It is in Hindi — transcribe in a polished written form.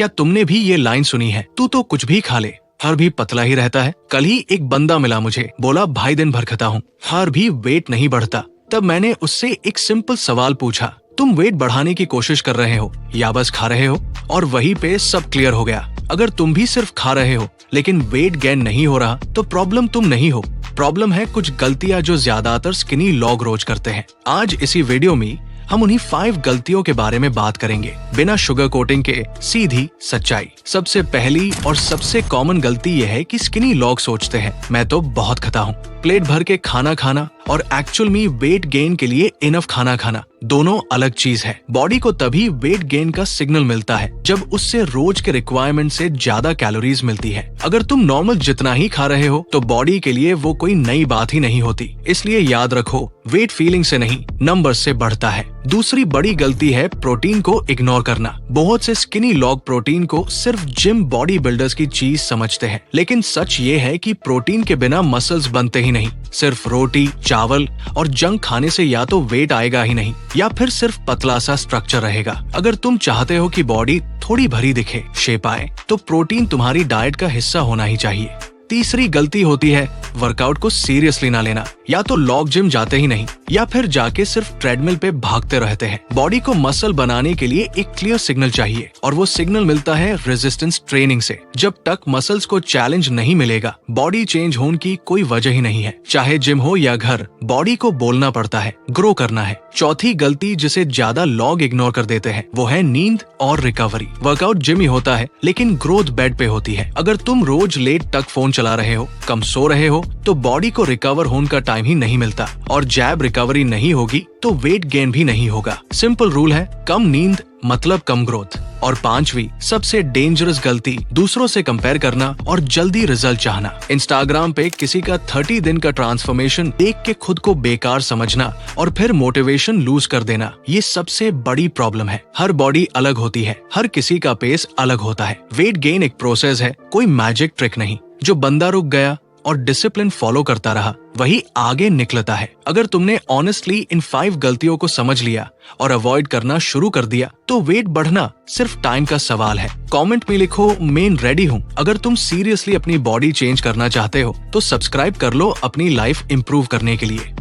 क्या तुमने भी ये लाइन सुनी है, तू तो कुछ भी खा ले, हर भी पतला ही रहता है। कल ही एक बंदा मिला मुझे, बोला भाई दिन भर खाता हूँ, हर भी वेट नहीं बढ़ता। तब मैंने उससे एक सिंपल सवाल पूछा, तुम वेट बढ़ाने की कोशिश कर रहे हो या बस खा रहे हो? और वहीं पे सब क्लियर हो गया। अगर तुम भी सिर्फ खा रहे हो लेकिन वेट गेन नहीं हो रहा तो प्रॉब्लम तुम नहीं हो, प्रॉब्लम है कुछ गलतियां जो ज्यादातर स्किनी लोग रोज करते हैं। आज इसी वीडियो में हम उन्हीं 5 गलतियों के बारे में बात करेंगे, बिना शुगर कोटिंग के, सीधी सच्चाई। सबसे पहली और सबसे कॉमन गलती यह है कि स्किनी लोग सोचते हैं मैं तो बहुत खाता हूँ। प्लेट भर के खाना खाना और एक्चुअल में वेट गेन के लिए इनफ खाना खाना दोनों अलग चीज है। बॉडी को तभी वेट गेन का सिग्नल मिलता है जब उससे रोज के रिक्वायरमेंट से ज्यादा कैलोरीज मिलती है। अगर तुम नॉर्मल जितना ही खा रहे हो तो बॉडी के लिए वो कोई नई बात ही नहीं होती। इसलिए याद रखो, वेट फीलिंग से नहीं नंबर से बढ़ता है। दूसरी बड़ी गलती है प्रोटीन को इग्नोर करना। बहुत से स्किनी लोग प्रोटीन को सिर्फ जिम बॉडी बिल्डर्स की चीज समझते हैं, लेकिन सच ये है कि प्रोटीन के बिना मसल्स बनते ही नहीं। सिर्फ रोटी, चावल और जंक खाने से या तो वेट आएगा ही नहीं या फिर सिर्फ पतला सा स्ट्रक्चर रहेगा। अगर तुम चाहते हो कि बॉडी थोड़ी भरी दिखे, शेप आए, तो प्रोटीन तुम्हारी डाइट का हिस्सा होना ही चाहिए। तीसरी गलती होती है वर्कआउट को सीरियसली ना लेना। या तो लोग जिम जाते ही नहीं या फिर जाके सिर्फ ट्रेडमिल पे भागते रहते हैं। बॉडी को मसल बनाने के लिए एक क्लियर सिग्नल चाहिए और वो सिग्नल मिलता है रेजिस्टेंस ट्रेनिंग से। जब तक मसल्स को चैलेंज नहीं मिलेगा, बॉडी चेंज होने की कोई वजह ही नहीं है। चाहे जिम हो या घर, बॉडी को बोलना पड़ता है, ग्रो करना है। चौथी गलती जिसे ज्यादा लोग इग्नोर कर देते हैं वो है नींद और रिकवरी। वर्कआउट जिम ही होता है लेकिन ग्रोथ बेड पे होती है। अगर तुम रोज लेट तक फोन चला रहे हो, कम सो रहे हो, तो बॉडी को रिकवर होने का टाइम ही नहीं मिलता और जैब रिकवरी नहीं होगी तो वेट गेन भी नहीं होगा। सिंपल रूल है, कम नींद मतलब कम ग्रोथ। और 5वीं सबसे डेंजरस गलती, दूसरों से कंपेयर करना और जल्दी रिजल्ट चाहना। इंस्टाग्राम पे किसी का 30 दिन का ट्रांसफॉर्मेशन देख के खुद को बेकार समझना और फिर मोटिवेशन लूज कर देना, ये सबसे बड़ी प्रॉब्लम है। हर बॉडी अलग होती है, हर किसी का पेस अलग होता है। वेट गेन एक प्रोसेस है, कोई मैजिक ट्रिक नहीं। जो बंदा रुक गया और डिसिप्लिन फॉलो करता रहा वही आगे निकलता है। अगर तुमने ऑनेस्टली इन 5 गलतियों को समझ लिया और अवॉइड करना शुरू कर दिया तो वेट बढ़ना सिर्फ टाइम का सवाल है। कमेंट में लिखो मैं रेडी हूँ। अगर तुम सीरियसली अपनी बॉडी चेंज करना चाहते हो तो सब्सक्राइब कर लो अपनी लाइफ इंप्रूव करने के लिए।